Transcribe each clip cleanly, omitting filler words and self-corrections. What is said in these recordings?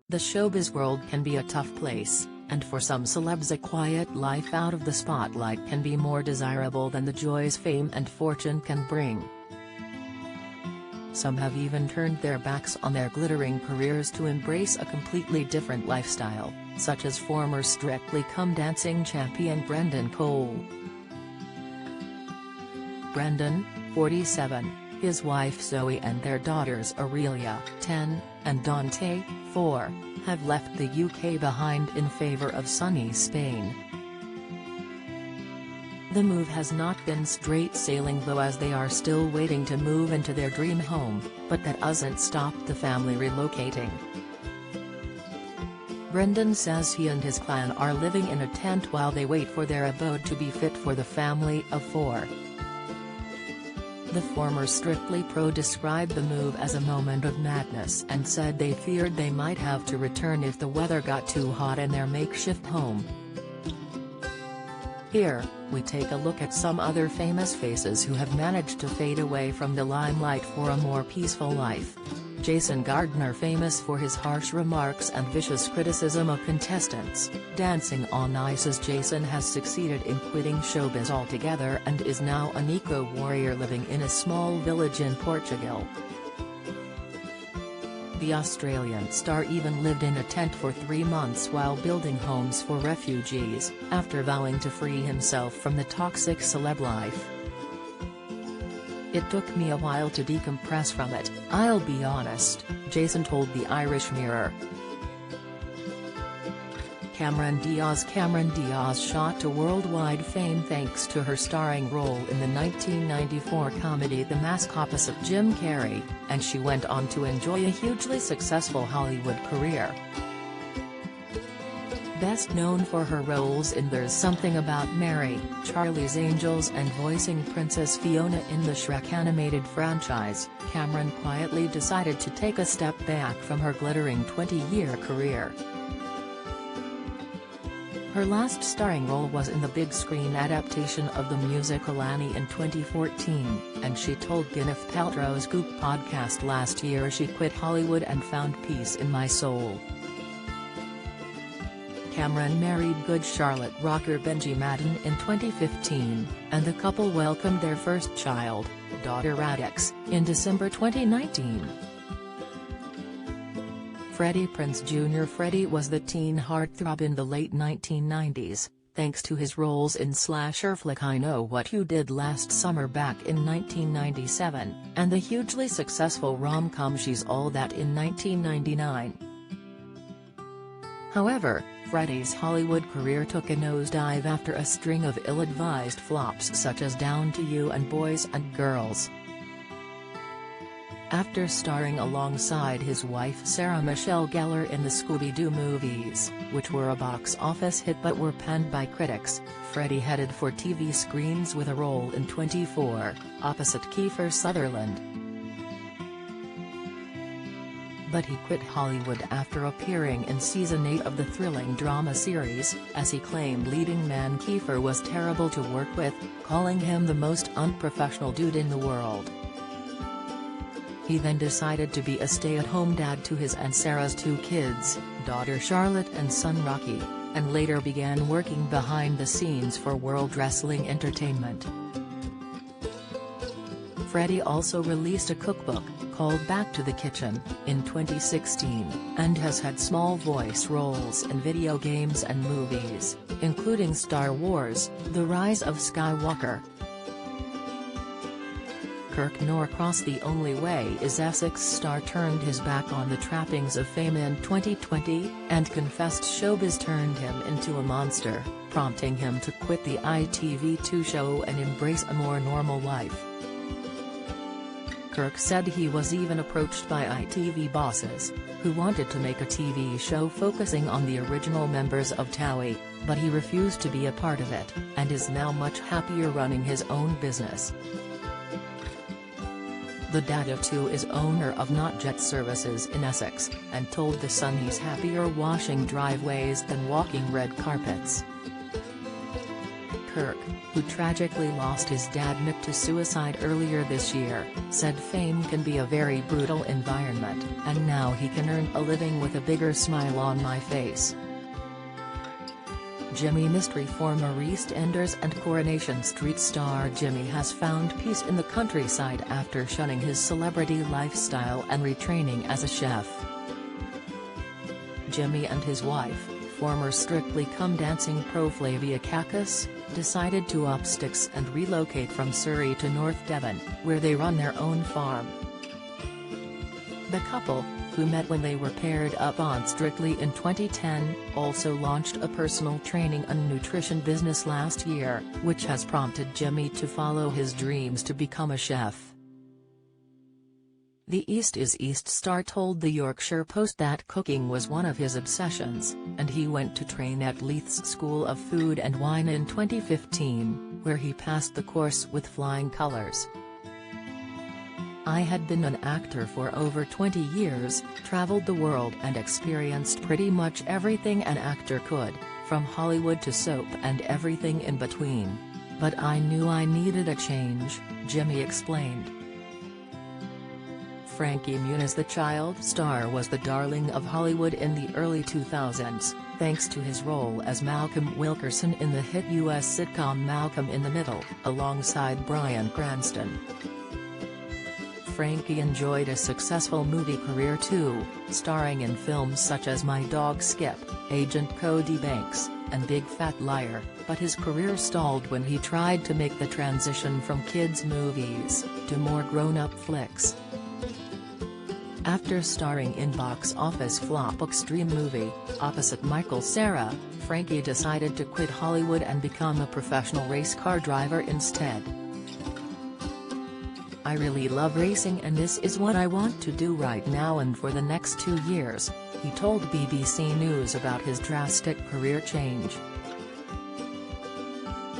The showbiz world can be a tough place, and for some celebs a quiet life out of the spotlight can be more desirable than the joys fame and fortune can bring. Some have even turned their backs on their glittering careers to embrace a completely different lifestyle, such as former Strictly Come Dancing champion Brendan Cole. Brendan, 47, his wife Zoe and their daughters Aurelia, 10, and Dante, 4, have left the UK behind in favor of sunny Spain. The move has not been straight sailing though, as they are still waiting to move into their dream home, but that doesn't stop the family relocating. Brendan says he and his clan are living in a tent while they wait for their abode to be fit for the family of 4. The former Strictly pro described the move as a moment of madness and said they feared they might have to return if the weather got too hot in their makeshift home. Here, we take a look at some other famous faces who have managed to fade away from the limelight for a more peaceful life. Jason Gardner, famous for his harsh remarks and vicious criticism of contestants, Dancing on Ice's Jason has succeeded in quitting showbiz altogether and is now an eco-warrior living in a small village in Portugal. The Australian star even lived in a tent for 3 months while building homes for refugees, after vowing to free himself from the toxic celeb life. "It took me a while to decompress from it, I'll be honest," Jason told the Irish Mirror. Cameron Diaz shot to worldwide fame thanks to her starring role in the 1994 comedy The Mask opposite Jim Carrey, and she went on to enjoy a hugely successful Hollywood career. Best known for her roles in There's Something About Mary, Charlie's Angels and voicing Princess Fiona in the Shrek animated franchise, Cameron quietly decided to take a step back from her glittering 20-year career. Her last starring role was in the big-screen adaptation of the musical Annie in 2014, and she told Gwyneth Paltrow's Goop podcast last year she quit Hollywood and found peace in my soul. Cameron married Good Charlotte rocker Benji Madden in 2015, and the couple welcomed their first child, daughter Radix, in December 2019. Freddie Prinze Jr. Freddie was the teen heartthrob in the late 1990s, thanks to his roles in slasher flick I Know What You Did Last Summer back in 1997, and the hugely successful rom-com She's All That in 1999. However, Freddie's Hollywood career took a nosedive after a string of ill-advised flops such as Down to You and Boys and Girls. After starring alongside his wife Sarah Michelle Gellar in the Scooby-Doo movies, which were a box office hit but were panned by critics, Freddie headed for TV screens with a role in 24, opposite Kiefer Sutherland. But he quit Hollywood after appearing in Season 8 of the thrilling drama series, as he claimed leading man Kiefer was terrible to work with, calling him the most unprofessional dude in the world. He then decided to be a stay-at-home dad to his and Sarah's 2 kids, daughter Charlotte and son Rocky, and later began working behind the scenes for World Wrestling Entertainment. Freddie also released a cookbook, called Back to the Kitchen, in 2016, and has had small voice roles in video games and movies, including Star Wars: The Rise of Skywalker. Kirk Norcross. The Only Way Is Essex star turned his back on the trappings of fame in 2020, and confessed showbiz turned him into a monster, prompting him to quit the ITV2 show and embrace a more normal life. Kirk said he was even approached by ITV bosses, who wanted to make a TV show focusing on the original members of TOWIE, but he refused to be a part of it, and is now much happier running his own business. The dad of 2 is owner of NotJet Services in Essex, and told The Sun he's happier washing driveways than walking red carpets. Kirk, who tragically lost his dad Mick to suicide earlier this year, said fame can be a very brutal environment, and now he can earn a living with a bigger smile on my face. Jimmy Mystery. Former EastEnders and Coronation Street star Jimmy has found peace in the countryside after shunning his celebrity lifestyle and retraining as a chef. Jimmy and his wife, former Strictly Come Dancing pro Flavia Kakis, decided to up sticks and relocate from Surrey to North Devon, where they run their own farm. The couple, who met when they were paired up on Strictly in 2010, also launched a personal training and nutrition business last year, which has prompted Jimmy to follow his dreams to become a chef. The East is East star told the Yorkshire Post that cooking was one of his obsessions, and he went to train at Leith's School of Food and Wine in 2015, where he passed the course with flying colours. I had been an actor for over 20 years, travelled the world and experienced pretty much everything an actor could, from Hollywood to soap and everything in between. But I knew I needed a change, Jimmy explained. Frankie Muniz. The child star was the darling of Hollywood in the early 2000s, thanks to his role as Malcolm Wilkerson in the hit U.S. sitcom Malcolm in the Middle, alongside Bryan Cranston. Frankie enjoyed a successful movie career too, starring in films such as My Dog Skip, Agent Cody Banks, and Big Fat Liar, but his career stalled when he tried to make the transition from kids' movies to more grown-up flicks. After starring in box office flop Extreme Movie, opposite Michael Cera, Frankie decided to quit Hollywood and become a professional race car driver instead. I really love racing and this is what I want to do right now and for the next 2 years, he told BBC News about his drastic career change.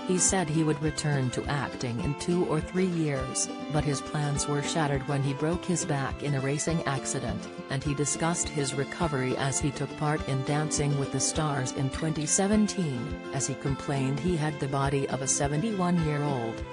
He said he would return to acting in 2 or 3 years, but his plans were shattered when he broke his back in a racing accident, and he discussed his recovery as he took part in Dancing with the Stars in 2017, as he complained he had the body of a 71-year-old.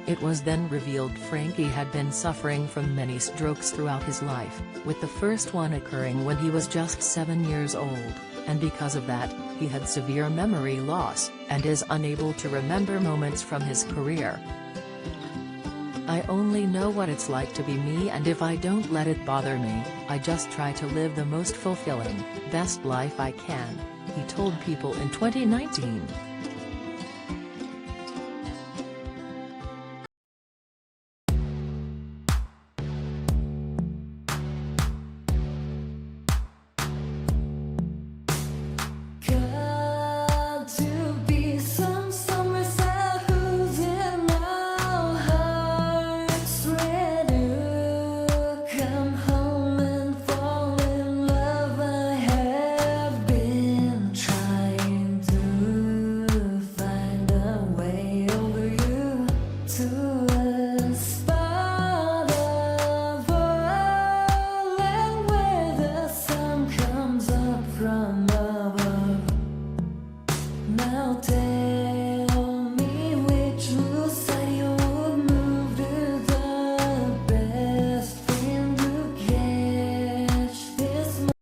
It was then revealed Frankie had been suffering from many strokes throughout his life, with the first one occurring when he was just 7 years old, and because of that, he had severe memory loss, and is unable to remember moments from his career. I only know what it's like to be me, and if I don't let it bother me, I just try to live the most fulfilling, best life I can, he told People in 2019.